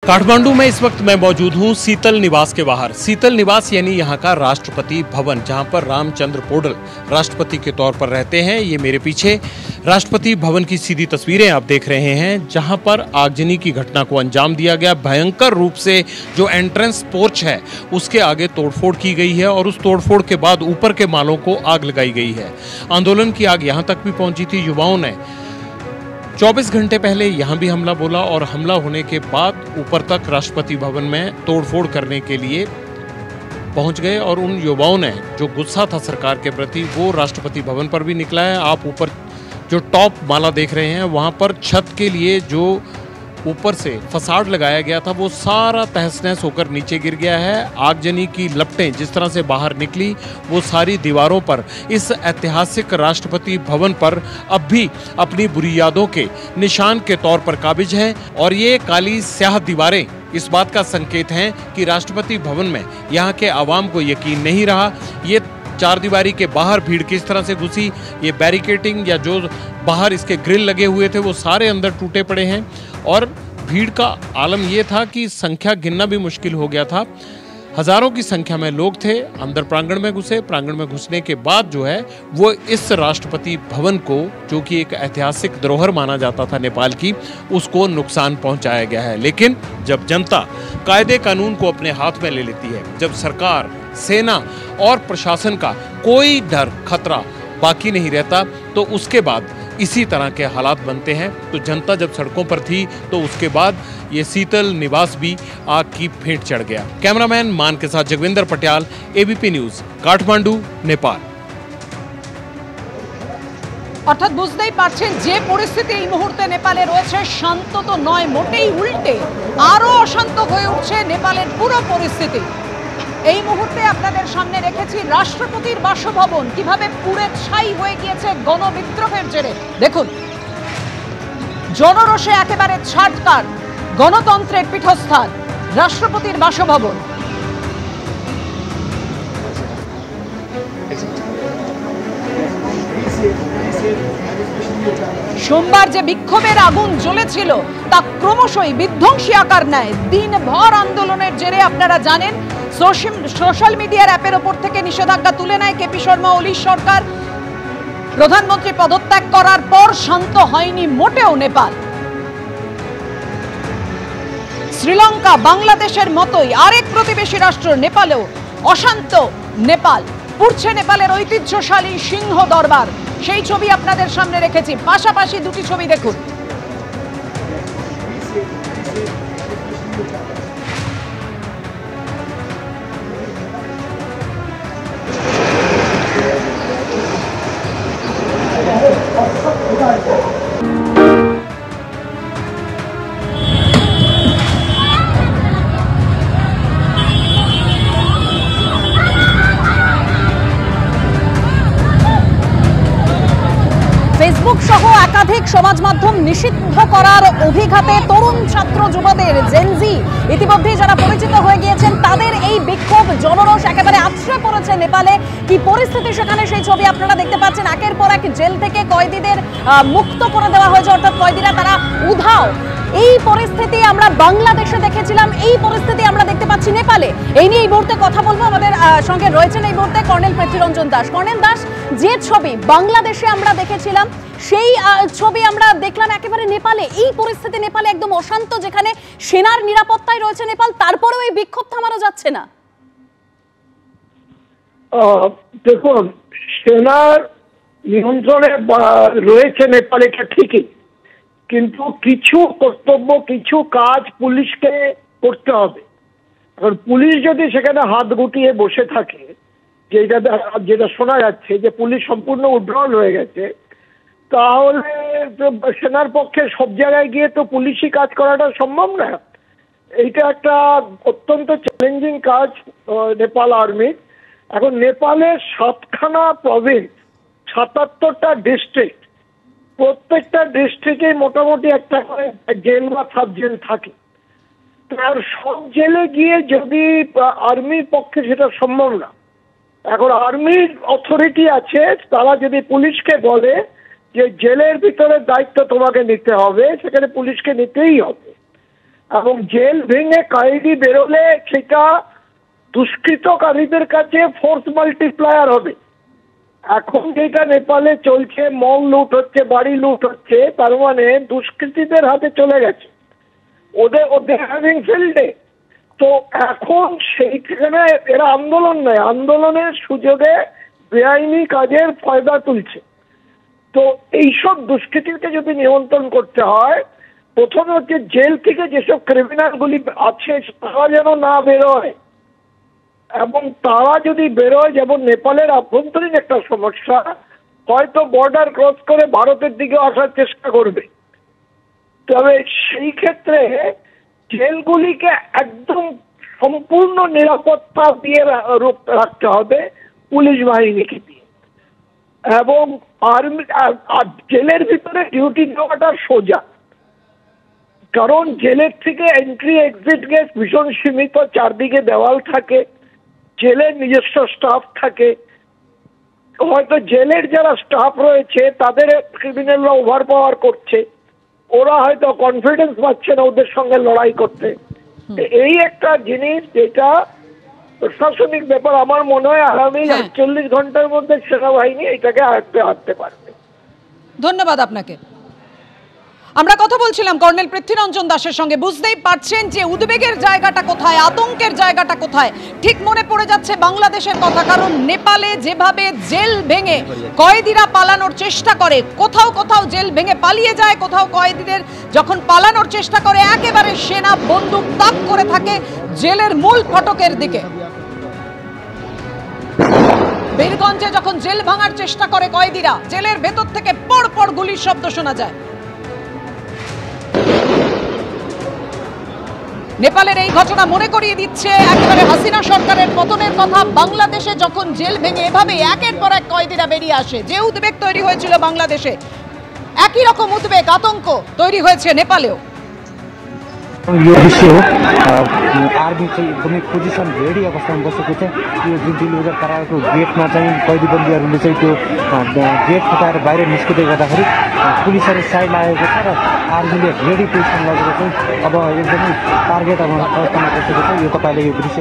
काठमांडू में इस वक्त मैं मौजूद हूं शीतल निवास के बाहर। शीतल निवास यानी यहां का राष्ट्रपति भवन, जहां पर रामचंद्र पौडल राष्ट्रपति के तौर पर रहते हैं। ये मेरे पीछे राष्ट्रपति भवन की सीधी तस्वीरें आप देख रहे हैं, जहां पर आगजनी की घटना को अंजाम दिया गया। भयंकर रूप से जो एंट्रेंस पोर्च है उसके आगे तोड़फोड़ की गई है और उस तोड़फोड़ के बाद ऊपर के मालों को आग लगाई गई है। आंदोलन की आग यहां तक भी पहुंची थी। युवाओं ने 24 घंटे पहले यहां भी हमला बोला और हमला होने के बाद ऊपर तक राष्ट्रपति भवन में तोड़फोड़ करने के लिए पहुंच गए और उन युवाओं ने जो गुस्सा था सरकार के प्रति वो राष्ट्रपति भवन पर भी निकला है। आप ऊपर जो टॉप माला देख रहे हैं वहां पर छत के लिए जो ऊपर से फसाड लगाया गया था वो सारा तहस नहस होकर नीचे गिर गया है। आगजनी की लपटें जिस तरह से बाहर निकली वो सारी दीवारों पर इस ऐतिहासिक राष्ट्रपति भवन पर अब भी अपनी बुरी यादों के निशान के तौर पर काबिज हैं। और ये काली स्याह दीवारें इस बात का संकेत हैं कि राष्ट्रपति भवन में यहाँ के आवाम को यकीन नहीं रहा। ये चार दीवारी के बाहर भीड़ किस तरह से घुसी, ये बैरिकेटिंग या जो बाहर इसके ग्रिल लगे हुए थे वो सारे अंदर टूटे पड़े हैं। और भीड़ का आलम ये था कि संख्या गिनना भी मुश्किल हो गया था। हजारों की संख्या में लोग थे, अंदर प्रांगण में घुसे। प्रांगण में घुसने के बाद जो है वो इस राष्ट्रपति भवन को, जो कि एक ऐतिहासिक धरोहर माना जाता था नेपाल की, उसको नुकसान पहुंचाया गया है। लेकिन जब जनता कायदे कानून को अपने हाथ में ले लेती है, जब सरकार, सेना और प्रशासन का कोई डर खतरा बाकी नहीं रहता, तो उसके बाद इसी तरह के हालात बनते हैं। तो जनता जब सड़कों पर थी तो उसके बाद ये शीतल निवास भी आग की फेंट चढ़ गया। कैमरामैन मान के साथ जगविंदर पटियाल, एबीपी न्यूज, काठमांडू, नेपाल। অর্থাৎ বুঝতেই পারছেন যে পরিস্থিতি এই মুহূর্তে নেপালে রয়েছে, শান্ত তো নয় মোটেই, উল্টে আরো অশান্ত হয়ে উঠছে নেপালের পুরো পরিস্থিতি। এই মুহূর্তে আপনাদের সামনে রেখেছি রাষ্ট্রপতির বাসভবন কিভাবে পুড়ে ছাই হয়ে গিয়েছে গণবিদ্রোহের জেরে। দেখুন, জনরোষে একেবারে ছাটকার গণতন্ত্রের পীঠস্থান রাষ্ট্রপতির বাসভবন। সোমবার যে বিক্ষোভের আগুন জ্বলেছিল তা ক্রমশই বিধ্বংসী আকার নেয়। দিনভর আন্দোলনের জেরে আপনারা জানেন সোশ্যাল মিডিয়ার অ্যাপের ওপর থেকে নিষেধাজ্ঞা তুলে নেয় কেপি শর্মা ওলির সরকার। প্রধানমন্ত্রী পদত্যাগ করার পর শান্ত হয়নি মোটেও নেপাল। শ্রীলঙ্কা, বাংলাদেশের মতোই আরেক প্রতিবেশী রাষ্ট্র নেপালেও অশান্ত নেপাল। পুড়ছে নেপালের ঐতিহ্যশালী সিংহ দরবার, সেই ছবি আপনাদের সামনে রেখেছি। পাশাপাশি দুটি ছবি দেখুন। ফেসবুক সহ একাধিক সমাজ মাধ্যম নিষিদ্ধ করার অভিঘাতে তরুণ ছাত্র যুবদের জেনজি ইতিমধ্যে যারা পরিচিত হয়ে গিয়েছেন তাদের এই বিক্ষোভ জনরোষ একেবারে আছড়ে পড়েছে নেপালে। কি পরিস্থিতি সেখানে সেই ছবি আপনারা দেখতে পাচ্ছেন। একের পর এক জেল থেকে কয়েদিদের মুক্ত করে দেওয়া হয়েছে, অর্থাৎ কয়েদিরা তারা উধাও। এই পরিস্থিতি আমরা বাংলাদেশে দেখেছিলাম, এই পরিস্থিতি আমরা দেখতে পাচ্ছি নেপালে। এই নিয়ে এই মুহূর্তে কথা বলবো। আমাদের সঙ্গে রয়েছেন এই মুহূর্তে কর্নেল পৃথ্বীরঞ্জন দাস। কর্নেল দাস, যে ছবি বাংলাদেশে আমরা দেখেছিলাম সেই ছবি আমরা দেখলাম একেবারে নেপালে। এই পরিস্থিতি নেপালে একদম অশান্ত, যেখানে সেনার নিরাপত্তায় রয়েছে নেপাল, তারপরেও এই বিক্ষোভ থামানো যাচ্ছে না। দেখুন, সেনার নিয়ন্ত্রণে রয়েছে নেপাল, এটা ঠিকই, কিন্তু কিছু কর্তব্য, কিছু কাজ পুলিশকে করতে হবে। কারণ পুলিশ যদি সেখানে হাত গুটিয়ে বসে থাকে, যেটা শোনা যাচ্ছে যে পুলিশ সম্পূর্ণ উড্রল হয়ে গেছে, তাহলে সেনার পক্ষে সব জায়গায় গিয়ে তো পুলিশি কাজ করাটা সম্ভব না। এইটা একটা অত্যন্ত চ্যালেঞ্জিং কাজ নেপাল আর্মির। এখন নেপালের 7খানা প্রভিন্স, 77টা ডিস্ট্রিক্ট, প্রত্যেকটা ডিস্ট্রিক্টে মোটামুটি একটা করে জেল বা সাব জেল থাকে। তার সব জেলে গিয়ে যদি আর্মির পক্ষে সেটা সম্ভব না। এখন আর্মির অথরিটি আছে, তারা যদি পুলিশকে বলে যে জেলের ভিতরে দায়িত্ব তোমাকে নিতে হবে, সেখানে পুলিশকে নিতেই হবে। এবং জেল ভেঙে কয়েদি বেরোলে সেটা দুষ্কৃতকারীদের কাছে ফোর্স মাল্টিপ্লায়ার হবে। এখন যেটা নেপালে চলছে, মল লুট হচ্ছে, বাড়ি লুট হচ্ছে, তার মানে দুষ্কৃতীদের হাতে চলে গেছে, ওদের হ্যাভিং ফিল্ডে। তো এখন সেইখানে এরা আন্দোলন নয়, আন্দোলনের সুযোগে বেআইনি কাজের ফায়দা তুলছে। তো এইসব দুষ্কৃতিকে যদি নিয়ন্ত্রণ করতে হয়, প্রথমে হচ্ছে জেল থেকে যেসব ক্রিমিনালগুলি আছে তারা যেন না বেরোয়, এবং তারা যদি বেরোয়, যেমন নেপালের আভ্যন্তরীণ একটা সমস্যা, হয়তো বর্ডার ক্রস করে ভারতের দিকে আসার চেষ্টা করবে। তবে সেই ক্ষেত্রে জেলগুলিকে একদম সম্পূর্ণ নিরাপত্তা দিয়ে রাখতে হবে পুলিশ বাহিনীকে দিয়ে, এবং আর্মি জেলের ভিতরে ডিউটি দেওয়াটা সোজা, কারণ জেলের থেকে এন্ট্রি এক্সিট গেট ভীষণ সীমিত, চারদিকে দেওয়াল থাকে, জেলের নিজস্ব স্টাফ থাকে। হয়তো জেলের যারা স্টাফ রয়েছে তাদের ক্রিমিনালরা ওভার পাওয়ার করছে, ওরা হয়তো কনফিডেন্স পাচ্ছে না ওদের সঙ্গে লড়াই করতে। এই একটা জিনিস যেটা প্রশাসনিক ব্যাপার, আমার মনে হয় আগামী ৪৮ ঘন্টার মধ্যে সেনাবাহিনী এটাকে আয়ত্তে আনতে পারবে। ধন্যবাদ আপনাকে। আমরা কথা বলছিলাম কর্নেল পৃথ্বীরঞ্জন দাসের সঙ্গে। বুঝতেই পারছেন যে উদ্বেগের জায়গাটা কোথায়, আতঙ্কের জায়গাটা কোথায়। ঠিক মনে পড়ে যাচ্ছে বাংলাদেশের কথা, কারণ নেপালে যেভাবে জেল ভেঙে কয়েদিরা পালানোর চেষ্টা করে, কোথাও কোথাও জেল ভেঙে পালিয়ে যায়, কোথাও কয়েদিদের যখন পালানোর চেষ্টা করে একেবারে সেনা বন্দুক তাক করে থাকে জেলের মূল ফটকের দিকে। বীরগঞ্জে যখন জেল ভাঙার চেষ্টা করে কয়েদিরা, জেলের ভেতর থেকে পড় পড় গুলির শব্দ শোনা যায়। নেপালের এই ঘটনা মনে করিয়ে দিচ্ছে একেবারে হাসিনা সরকারের পতনের কথা। বাংলাদেশে যখন জেল ভেঙে এভাবে একের পর এক কয়েদিরা বেরিয়ে আসে, যে উদ্বেগ তৈরি হয়েছিল বাংলাদেশে, একই রকম উদ্বেগ আতঙ্ক तैरी হয়েছে নেপালেও। यो दृश्य हो आर्मी चाहिँ एकदमै पोजिसन रेडी अवस्थामा बसेको छ। यो जुन दिलबजार कारागारको गेटमा चाहिँ कैदीबन्दीहरूले चाहिँ त्यो गेट फुटाएर बाहिर निस्किँदै गर्दाखेरि पुलिसहरू साइड लागेको छ र आर्मीले रेडी पोजिसन लगेको चाहिँ अब एकदमै टार्गेट अवस्थामा बसेको छ। यो तपाईँले यो दृश्य